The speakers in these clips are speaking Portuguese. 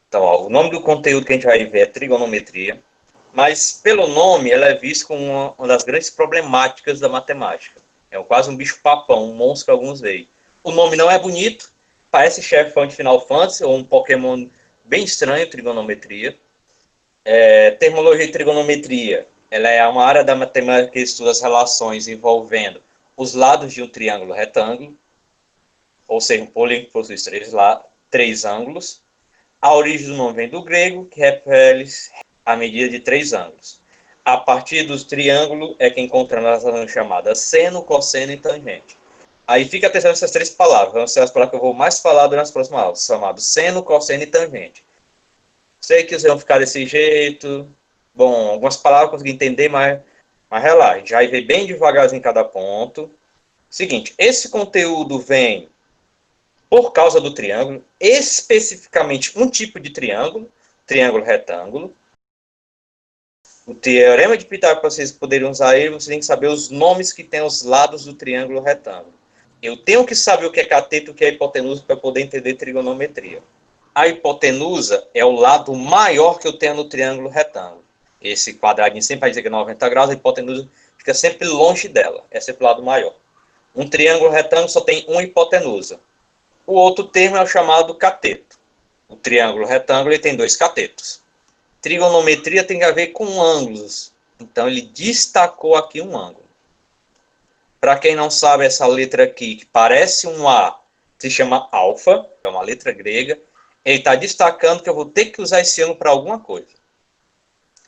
Então, ó, o nome do conteúdo que a gente vai ver é trigonometria, mas pelo nome ela é vista como uma das grandes problemáticas da matemática. É quase um bicho-papão, um monstro que alguns veem. O nome não é bonito, parece chefão de Final Fantasy ou um Pokémon bem estranho, trigonometria. Termologia e trigonometria, ela é uma área da matemática que estuda as relações envolvendo os lados de um triângulo retângulo, ou seja, um polígono que possui três ângulos. A origem do nome vem do grego, que refere a medida de três ângulos. A partir dos triângulos é que encontramos as chamadas seno, cosseno e tangente. Aí fica atenção nessas três palavras, vão ser as palavras que eu vou mais falar durante as próximas aulas, chamados seno, cosseno e tangente. Sei que vocês vão ficar desse jeito. Bom, algumas palavras eu consegui entender, mas relaxa. Já vai ver bem devagarzinho em cada ponto. Seguinte, esse conteúdo vem por causa do triângulo, especificamente um tipo de triângulo, triângulo retângulo. O teorema de Pitágoras, para vocês poderem usar ele, vocês têm que saber os nomes que tem os lados do triângulo retângulo. Eu tenho que saber o que é cateto e o que é hipotenusa para poder entender trigonometria. A hipotenusa é o lado maior que eu tenho no triângulo retângulo. Esse quadradinho sempre vai dizer que é 90 graus, a hipotenusa fica sempre longe dela, é sempre o lado maior. Um triângulo retângulo só tem uma hipotenusa. O outro termo é o chamado cateto. O triângulo retângulo ele tem dois catetos. Trigonometria tem a ver com ângulos. Então ele destacou aqui um ângulo. Para quem não sabe, essa letra aqui, que parece um A, se chama alfa, é uma letra grega. Ele está destacando que eu vou ter que usar esse ângulo para alguma coisa.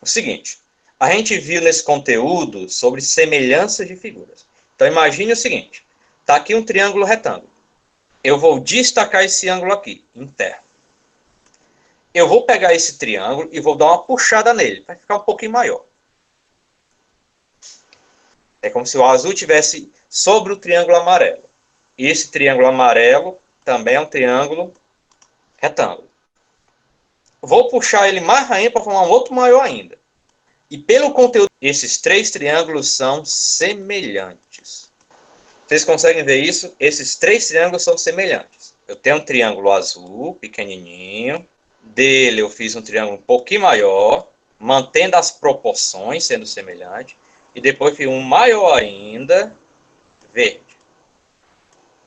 O seguinte, a gente viu nesse conteúdo sobre semelhanças de figuras. Então imagine o seguinte, está aqui um triângulo retângulo. Eu vou destacar esse ângulo aqui, interno. Eu vou pegar esse triângulo e vou dar uma puxada nele, para ficar um pouquinho maior. É como se o azul estivesse sobre o triângulo amarelo. E esse triângulo amarelo também é um triângulo retângulo. Vou puxar ele mais ainda para formar um outro maior ainda. E pelo conteúdo, esses três triângulos são semelhantes. Vocês conseguem ver isso? Esses três triângulos são semelhantes. Eu tenho um triângulo azul, pequenininho. Dele eu fiz um triângulo um pouquinho maior, mantendo as proporções, sendo semelhante. E depois fiz um maior ainda, verde.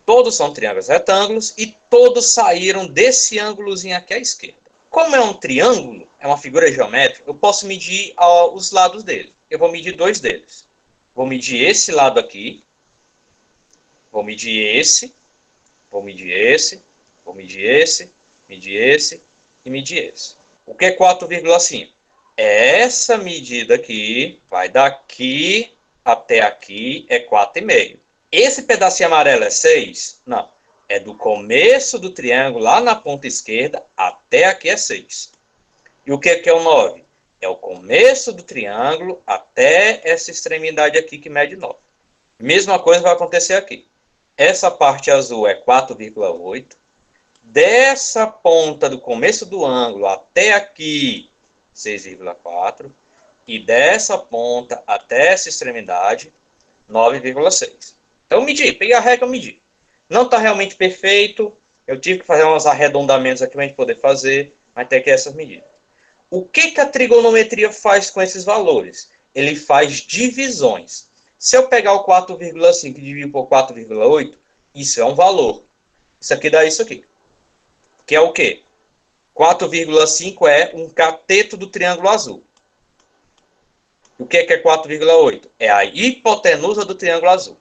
Todos são triângulos retângulos e todos saíram desse ângulozinho aqui à esquerda. Como é um triângulo, é uma figura geométrica, eu posso medir os lados dele. Eu vou medir dois deles. Vou medir esse lado aqui. Vou medir esse. Vou medir esse. Vou medir esse. Medir esse. E medir esse. O que é 4,5? Essa medida aqui, vai daqui até aqui, é 4,5. Esse pedacinho amarelo é 6? Não. É do começo do triângulo, lá na ponta esquerda, até aqui é 6. E o que é o 9? É o começo do triângulo até essa extremidade aqui que mede 9. Mesma coisa vai acontecer aqui. Essa parte azul é 4,8. Dessa ponta do começo do ângulo até aqui, 6,4. E dessa ponta até essa extremidade, 9,6. Então, eu medi, peguei a régua e medi. Não está realmente perfeito. Eu tive que fazer uns arredondamentos aqui para a gente poder fazer, mas tem aqui essas medidas. O que a trigonometria faz com esses valores? Ele faz divisões. Se eu pegar o 4,5 e dividir por 4,8, isso é um valor. Isso aqui dá isso aqui. Que é o quê? 4,5 é um cateto do triângulo azul. O que é 4,8? É a hipotenusa do triângulo azul.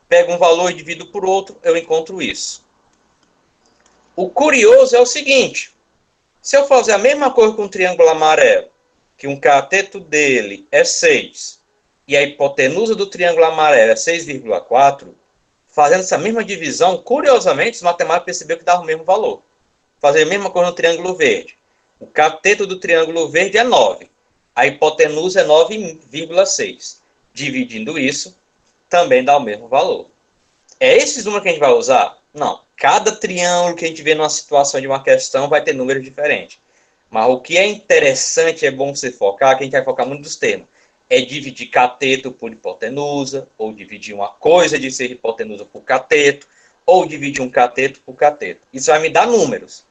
Pego um valor e divido por outro, eu encontro isso. O curioso é o seguinte. Se eu fazer a mesma coisa com o triângulo amarelo, que um cateto dele é 6, e a hipotenusa do triângulo amarelo é 6,4, fazendo essa mesma divisão, curiosamente, os matemáticos perceberam que dava o mesmo valor. Fazer a mesma coisa no triângulo verde. O cateto do triângulo verde é 9. A hipotenusa é 9,6. Dividindo isso, também dá o mesmo valor. É esses números que a gente vai usar? Não. Cada triângulo que a gente vê numa situação de uma questão vai ter números diferentes. Mas o que é interessante, é bom você focar, que a gente vai focar muito nos termos. É dividir cateto por hipotenusa, ou dividir uma coisa de ser hipotenusa por cateto, ou dividir um cateto por cateto. Isso vai me dar números.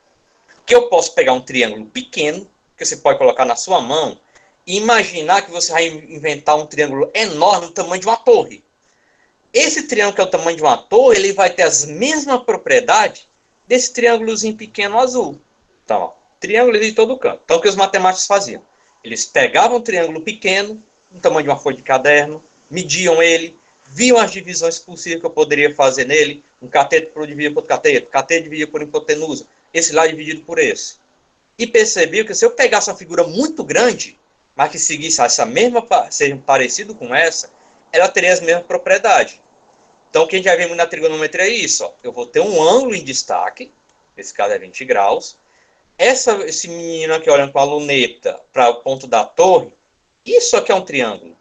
Que eu posso pegar um triângulo pequeno, que você pode colocar na sua mão, e imaginar que você vai inventar um triângulo enorme do tamanho de uma torre. Esse triângulo que é o tamanho de uma torre, ele vai ter as mesmas propriedades desse triângulozinho pequeno azul. Então, ó, triângulo de todo canto. Então, o que os matemáticos faziam? Eles pegavam um triângulo pequeno, do tamanho de uma folha de caderno, mediam ele, viam as divisões possíveis que eu poderia fazer nele, um cateto por dividido por cateto dividido por hipotenusa, esse lá dividido por esse. E percebiam que se eu pegasse uma figura muito grande, mas que seguisse essa mesma, seja parecido com essa, ela teria as mesmas propriedades. Então, o que a gente já viu na trigonometria é isso. Ó. Eu vou ter um ângulo em destaque, nesse caso é 20 graus. Esse menino aqui olhando para a luneta, para o ponto da torre, isso aqui é um triângulo.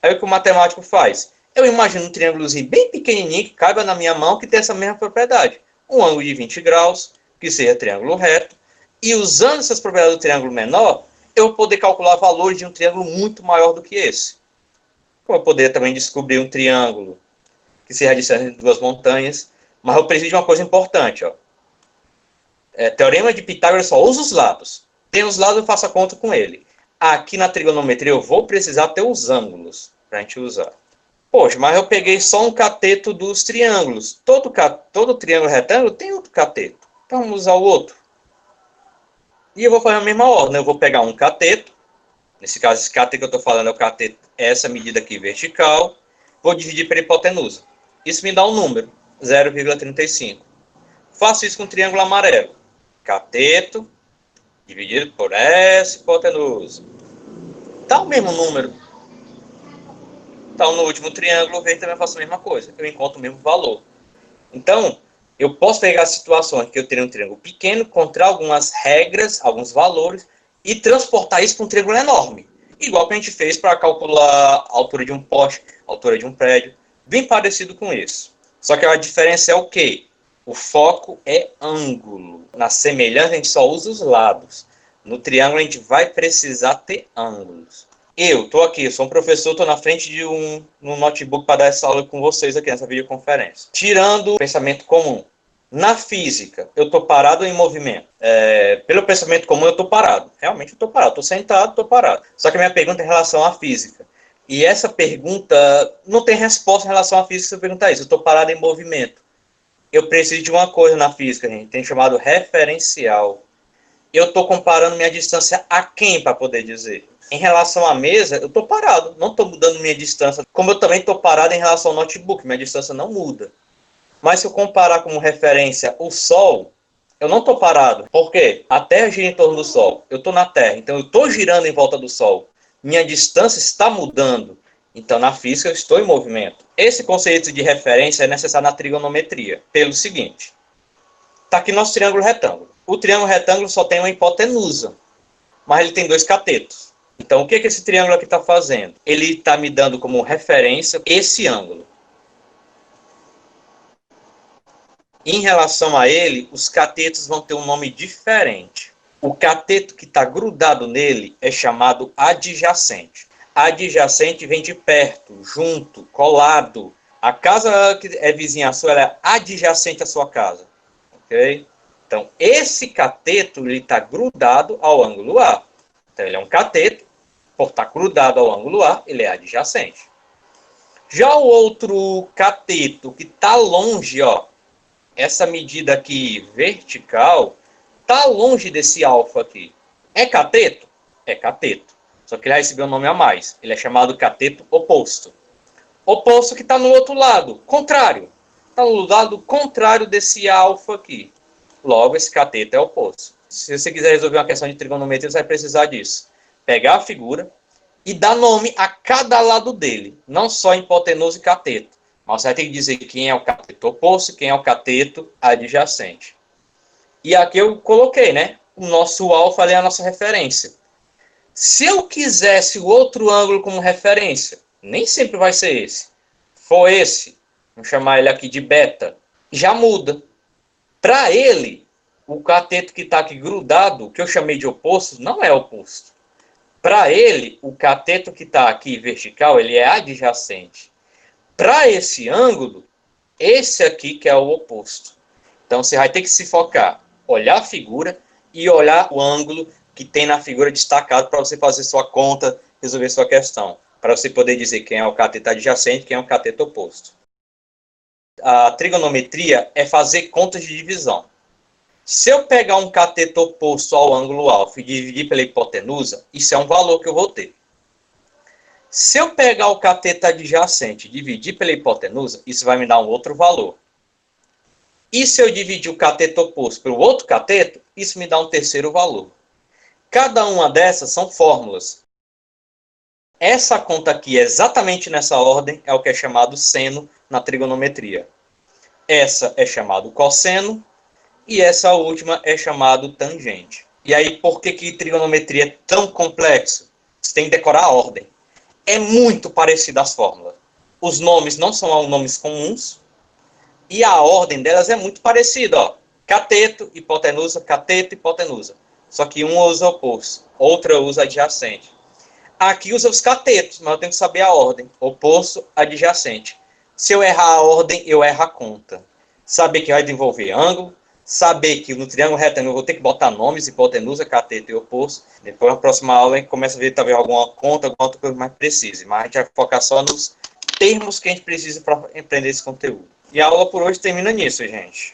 Aí o que o matemático faz? Eu imagino um triângulozinho bem pequenininho, que caiba na minha mão, que tem essa mesma propriedade. Um ângulo de 20 graus, que seja triângulo reto. E usando essas propriedades do triângulo menor, eu vou poder calcular valores de um triângulo muito maior do que esse. Como eu poderia também descobrir um triângulo que seja a distância entre duas montanhas. Mas eu preciso de uma coisa importante. Ó. Teorema de Pitágoras só usa os lados. Tem os lados, eu faço a conta com ele. Aqui na trigonometria eu vou precisar ter os ângulos para a gente usar. Poxa, mas eu peguei só um cateto dos triângulos. Todo triângulo retângulo tem outro cateto. Então vamos usar o outro. E eu vou fazer a mesma ordem. Eu vou pegar um cateto. Nesse caso, esse cateto que eu estou falando é o cateto, essa medida aqui vertical. Vou dividir pela hipotenusa. Isso me dá um número, 0,35. Faço isso com o triângulo amarelo. Cateto dividido por essa hipotenusa. Dá o mesmo número. Então, no último triângulo verde também faço a mesma coisa. Eu encontro o mesmo valor. Então, eu posso pegar situações que eu tenho um triângulo pequeno, encontrar algumas regras, alguns valores, e transportar isso para um triângulo enorme. Igual que a gente fez para calcular a altura de um poste, a altura de um prédio. Bem parecido com isso. Só que a diferença é o quê? O foco é ângulo. Na semelhança, a gente só usa os lados. No triângulo, a gente vai precisar ter ângulos. Eu estou aqui, eu sou um professor, estou na frente de um notebook para dar essa aula com vocês aqui nessa videoconferência. Tirando o pensamento comum. Na física, eu estou parado em movimento. Pelo pensamento comum, eu estou parado. Realmente, eu estou parado. Estou sentado, estou parado. Só que a minha pergunta é em relação à física. E essa pergunta não tem resposta em relação à física se eu perguntar isso. Eu estou parado em movimento. Eu preciso de uma coisa na física, gente. Tem chamado referencial. Eu estou comparando minha distância a quem para poder dizer? Em relação à mesa, eu estou parado. Não estou mudando minha distância. Como eu também estou parado em relação ao notebook. Minha distância não muda. Mas se eu comparar como referência o Sol, eu não estou parado. Por quê? A Terra gira em torno do Sol. Eu estou na Terra. Então eu estou girando em volta do Sol. Minha distância está mudando. Então, na física, eu estou em movimento. Esse conceito de referência é necessário na trigonometria, pelo seguinte. Está aqui nosso triângulo retângulo. O triângulo retângulo só tem uma hipotenusa, mas ele tem dois catetos. Então, o que esse triângulo aqui está fazendo? Ele está me dando como referência esse ângulo. Em relação a ele, os catetos vão ter um nome diferente. O cateto que está grudado nele é chamado adjacente. Adjacente vem de perto, junto, colado. A casa que é vizinha sua, ela é adjacente à sua casa. Ok? Então, esse cateto está grudado ao ângulo A. Então, ele é um cateto. Por estar grudado ao ângulo A, ele é adjacente. Já o outro cateto que está longe, ó, essa medida aqui vertical, está longe desse alfa aqui. É cateto? É cateto. Só que ele recebeu um nome a mais. Ele é chamado cateto oposto. Oposto que está no outro lado, contrário. Está no lado contrário desse alfa aqui. Logo, esse cateto é oposto. Se você quiser resolver uma questão de trigonometria, você vai precisar disso. Pegar a figura e dar nome a cada lado dele. Não só hipotenusa e cateto. Mas você vai ter que dizer quem é o cateto oposto e quem é o cateto adjacente. E aqui eu coloquei, né? O nosso alfa ali é a nossa referência. Se eu quisesse o outro ângulo como referência, nem sempre vai ser esse. For esse, vamos chamar ele aqui de beta, já muda. Para ele, o cateto que está aqui grudado, que eu chamei de oposto, não é oposto. Para ele, o cateto que está aqui vertical, ele é adjacente. Para esse ângulo, esse aqui que é o oposto. Então, você vai ter que se focar, olhar a figura e olhar o ângulo que tem na figura destacado para você fazer sua conta, resolver sua questão. Para você poder dizer quem é o cateto adjacente e quem é o cateto oposto. A trigonometria é fazer contas de divisão. Se eu pegar um cateto oposto ao ângulo alfa e dividir pela hipotenusa, isso é um valor que eu vou ter. Se eu pegar o cateto adjacente e dividir pela hipotenusa, isso vai me dar um outro valor. E se eu dividir o cateto oposto pelo outro cateto, isso me dá um terceiro valor. Cada uma dessas são fórmulas. Essa conta aqui, exatamente nessa ordem, é o que é chamado seno na trigonometria. Essa é chamado cosseno e essa última é chamado tangente. E aí, por que trigonometria é tão complexo? Você tem que decorar a ordem. É muito parecida às fórmulas. Os nomes não são nomes comuns e a ordem delas é muito parecida. Ó. Cateto, hipotenusa, cateto, hipotenusa. Só que uma usa oposto, outra usa adjacente. Aqui usa os catetos, mas eu tenho que saber a ordem. Oposto, adjacente. Se eu errar a ordem, eu erro a conta. Saber que vai envolver ângulo, saber que no triângulo retângulo eu vou ter que botar nomes, hipotenusa, cateto e oposto. Depois, na próxima aula, a gente começa a ver talvez alguma conta, alguma outra coisa mais precisa. Mas a gente vai focar só nos termos que a gente precisa para aprender esse conteúdo. E a aula por hoje termina nisso, gente.